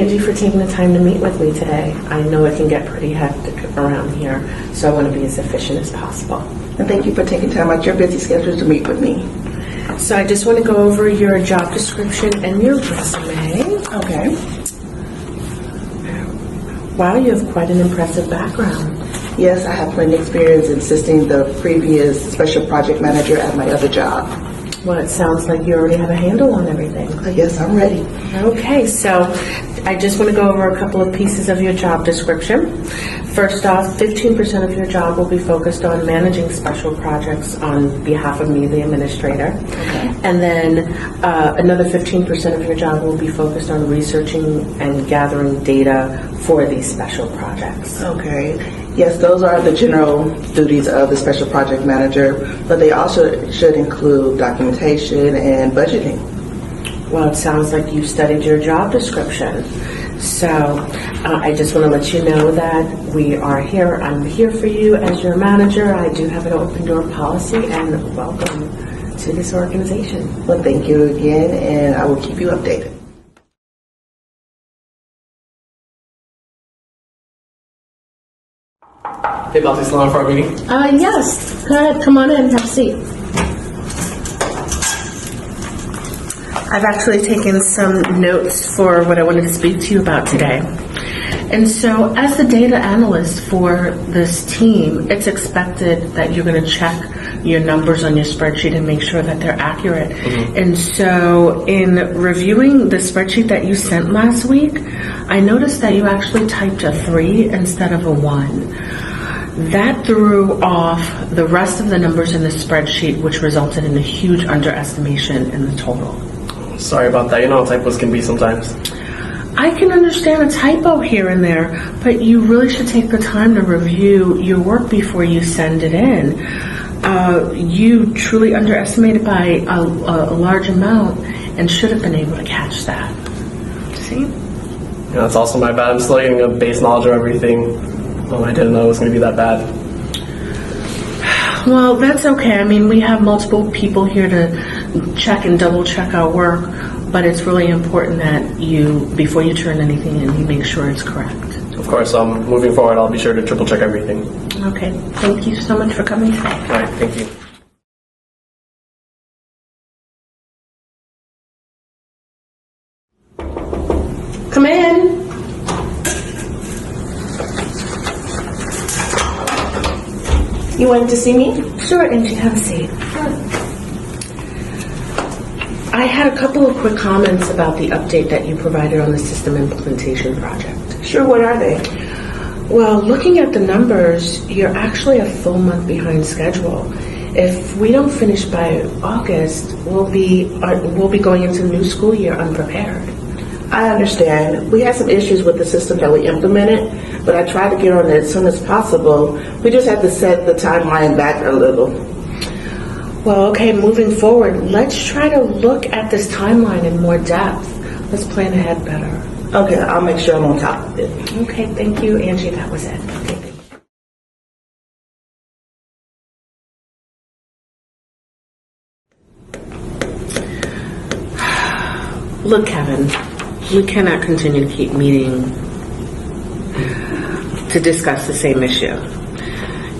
Angie, for taking the time to meet with me today. I know it can get pretty hectic around here, so I want to be as efficient as possible. And thank you for taking time out your busy schedule to meet with me. So I just want to go over your job description and your resume. Okay. Wow, you have quite an impressive background. Yes, I have plenty of experience in assisting the previous special project manager at my other job. Well, it sounds like you already have a handle on everything. Yes, I'm ready. Okay, so I just want to go over a couple of pieces of your job description. First off, 15% of your job will be focused on managing special projects on behalf of me, the administrator. Okay. And then another 15% of your job will be focused on researching and gathering data for these special projects. Okay. Yes, those are the general duties of the special project manager, but they also should include documentation and budgeting. Well, it sounds like you studied your job description. So I just want to let you know that we are here. I'm here for you as your manager. I do have an open door policy, and welcome to this organization. Well, thank you again, and I will keep you updated. Hey, Bossy, still on for our meeting? Yes. Go ahead. Come on in. Have a seat. I've actually taken some notes for what I wanted to speak to you about today. And so as the data analyst for this team, it's expected that you're going to check your numbers on your spreadsheet and make sure that they're accurate. Mm-hmm. And so in reviewing the spreadsheet that you sent last week, I noticed that you actually typed a 3 instead of a 1. That threw off the rest of the numbers in the spreadsheet, which resulted in a huge underestimation in the total. Sorry about that. You know how typos can be sometimes. I can understand a typo here and there, but you really should take the time to review your work before you send it in. You truly underestimated by a large amount and should have been able to catch that. See? Yeah, that's also my bad. I'm still getting a base knowledge of everything. I didn't know it was going to be that bad. Well, that's okay. I mean, we have multiple people here to check and double check our work, but it's really important that you, before you turn anything in, you make sure it's correct. Of course, moving forward, I'll be sure to triple check everything. Okay. Thank you so much for coming today. All right, thank you. Come in. You wanted to see me? Sure, Angie, have a seat. I had a couple of quick comments about the update that you provided on the system implementation project. Sure, what are they? Well, looking at the numbers, you're actually a full month behind schedule. If we don't finish by August, we'll be going into the new school year unprepared. I understand. We had some issues with the system that we implemented, but I tried to get on it as soon as possible. We just had to set the timeline back a little. Well, okay, moving forward, let's try to look at this timeline in more depth. Let's plan ahead better. Okay, I'll make sure I'm on top of it. Okay, thank you, Angie. That was it. Okay, thank you. Look, Kevin, we cannot continue to keep meeting to discuss the same issue.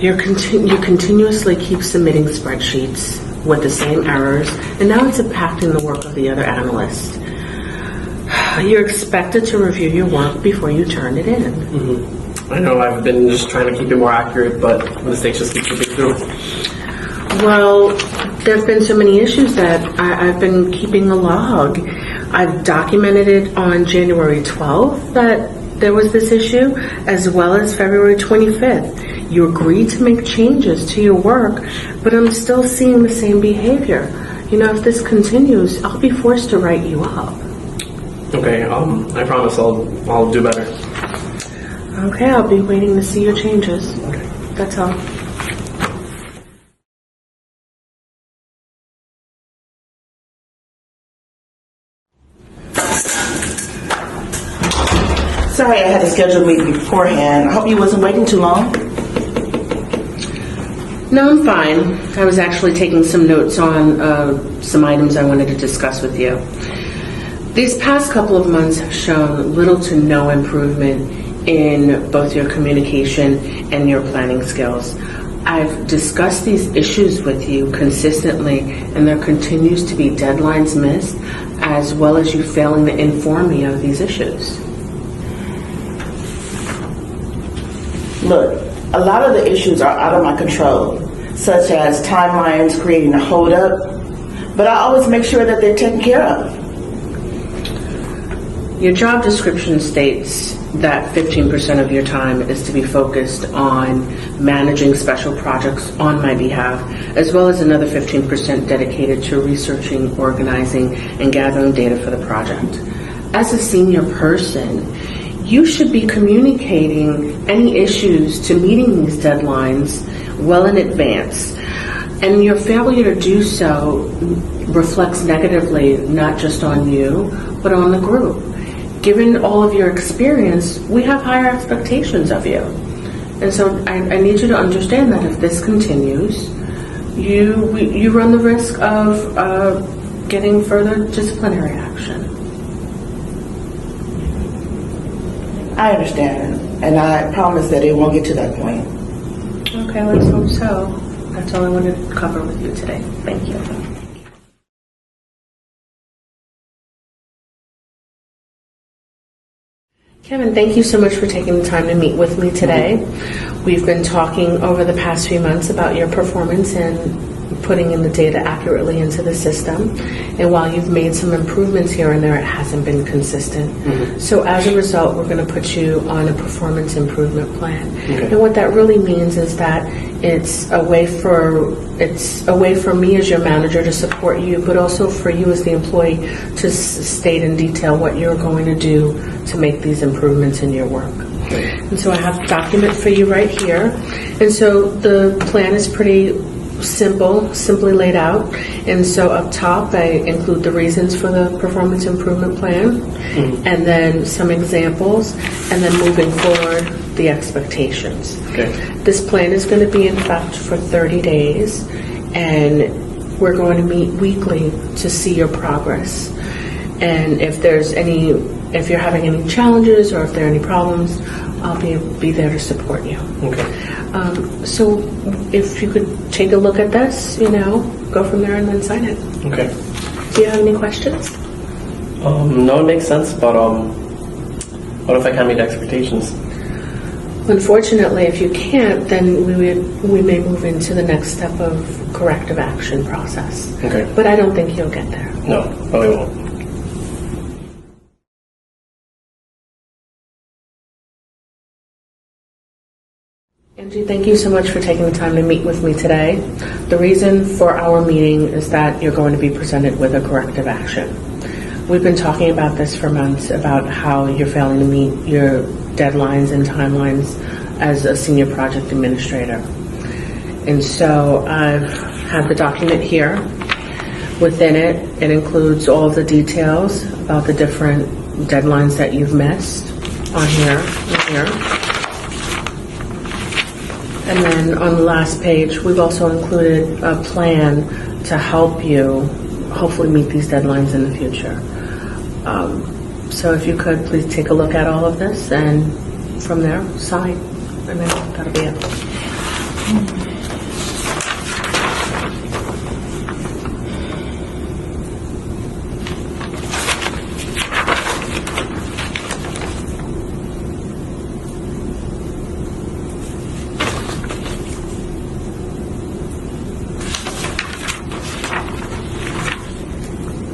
You continuously keep submitting spreadsheets with the same errors, and now it's impacting the work of the other analysts. You're expected to review your work before you turn it in. Mm-hmm. I know I've been just trying to keep it more accurate, but mistakes just keep slipping through. Well, there have been so many issues that I've been keeping a log. I've documented it on January 12th that there was this issue, as well as February 25th. You agreed to make changes to your work, but I'm still seeing the same behavior. You know, if this continues, I'll be forced to write you up. Okay, I promise I'll do better. Okay, I'll be waiting to see your changes. Okay. That's all. Sorry I had to schedule a meeting beforehand. I hope you wasn't waiting too long. No, I'm fine. I was actually taking some notes on some items I wanted to discuss with you. These past couple of months have shown little to no improvement in both your communication and your planning skills. I've discussed these issues with you consistently, and there continues to be deadlines missed, as well as you failing to inform me of these issues. Look, a lot of the issues are out of my control, such as timelines creating a holdup, but I always make sure that they're taken care of. Your job description states that 15% of your time is to be focused on managing special projects on my behalf, as well as another 15% dedicated to researching, organizing, and gathering data for the project. As a senior person, you should be communicating any issues to meeting these deadlines well in advance. And your failure to do so reflects negatively not just on you, but on the group. Given all of your experience, we have higher expectations of you. And so I need you to understand that if this continues, you run the risk of getting further disciplinary action. I understand, and I promise that it won't get to that point. Okay, let's hope so. That's all I wanted to cover with you today. Thank you. Kevin, thank you so much for taking the time to meet with me today. We've been talking over the past few months about your performance and putting in the data accurately into the system. And while you've made some improvements here and there, it hasn't been consistent. So as a result, we're going to put you on a performance improvement plan. And what that really means is that it's a way for me as your manager to support you, but also for you as the employee to state in detail what you're going to do to make these improvements in your work. And so I have a document for you right here. And so the plan is pretty simply laid out. And so up top, I include the reasons for the performance improvement plan, and then some examples, and then moving forward, the expectations. This plan is going to be in effect for 30 days, and we're going to meet weekly to see your progress. And if you're having any challenges or if there are any problems, I'll be there to support you. So if you could take a look at this, go from there and then sign it. Okay. Do you have any questions? No, it makes sense, but what if I can't meet expectations? Unfortunately, if you can't, then we may move into the next step of corrective action process. Okay. But I don't think you'll get there. No, probably won't. Angie, thank you so much for taking the time to meet with me today. The reason for our meeting is that you're going to be presented with a corrective action. We've been talking about this for months, about how you're failing to meet your deadlines and timelines as a senior project administrator. And so I've had the document here. Within it, it includes all of the details about the different deadlines that you've missed on here and here. And then on the last page, we've also included a plan to help you hopefully meet these deadlines in the future. So if you could please take a look at all of this, and from there, sign, and then that'll be it.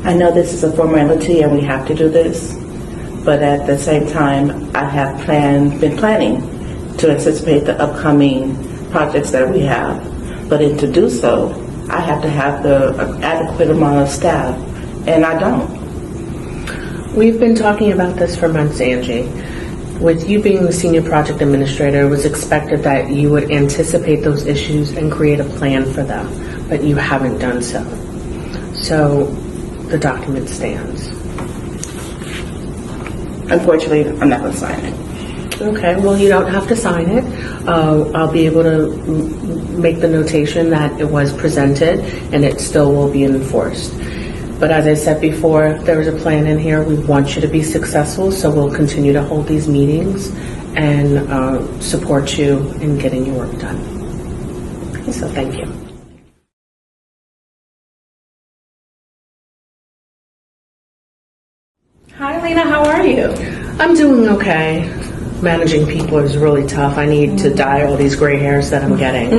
I know this is a formality and we have to do this, but at the same time, I have been planning to anticipate the upcoming projects that we have. But to do so, I have to have the adequate amount of staff, and I don't. We've been talking about this for months, Angie. With you being the senior project administrator, it was expected that you would anticipate those issues and create a plan for them, but you haven't done so. So the document stands. Unfortunately, I'm not going to sign it. Okay, well, you don't have to sign it. I'll be able to make the notation that it was presented and it still will be enforced. But as I said before, there is a plan in here. We want you to be successful, so we'll continue to hold these meetings and support you in getting your work done. So thank you. Hi, Lena. How are you? I'm doing okay. Managing people is really tough. I need to dye all these gray hairs that I'm getting.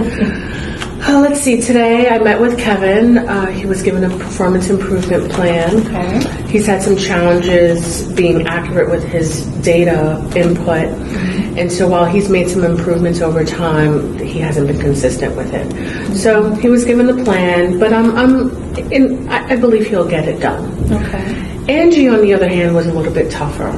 Let's see. Today I met with Kevin. He was given a performance improvement plan. Okay. He's had some challenges being accurate with his data input. And so while he's made some improvements over time, he hasn't been consistent with it. So he was given the plan, but I believe he'll get it done. Okay. Angie, on the other hand, was a little bit tougher.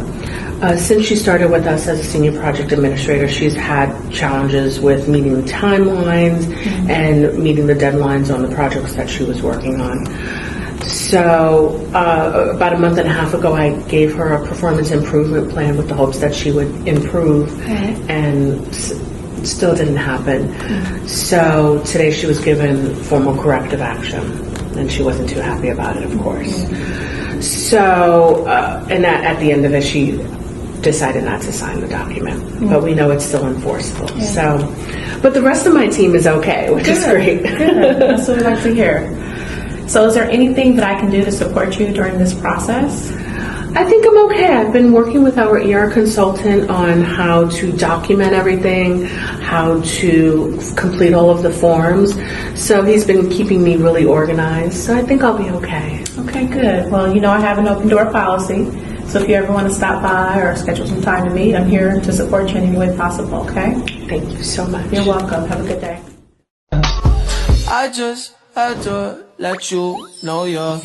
Since she started with us as a senior project administrator, she's had challenges with meeting the timelines and meeting the deadlines on the projects that she was working on. So about a month and a half ago, I gave her a performance improvement plan with the hopes that she would improve, and still didn't happen. So today she was given formal corrective action, and she wasn't too happy about it, of course. So, and at the end of it, she decided not to sign the document, but we know it's still enforceable. So, but the rest of my team is okay, which is great. Good. That's what we like to hear. So is there anything that I can do to support you during this process? I think I'm okay. I've been working with our ER consultant on how to document everything, how to complete all of the forms. So he's been keeping me really organized. So I think I'll be okay. Okay, good. Well, you know I have an open door policy. So if you ever want to stop by or schedule some time to meet, I'm here to support you in any way possible, okay? Thank you so much. You're welcome. Have a good day. I just had to let you know you're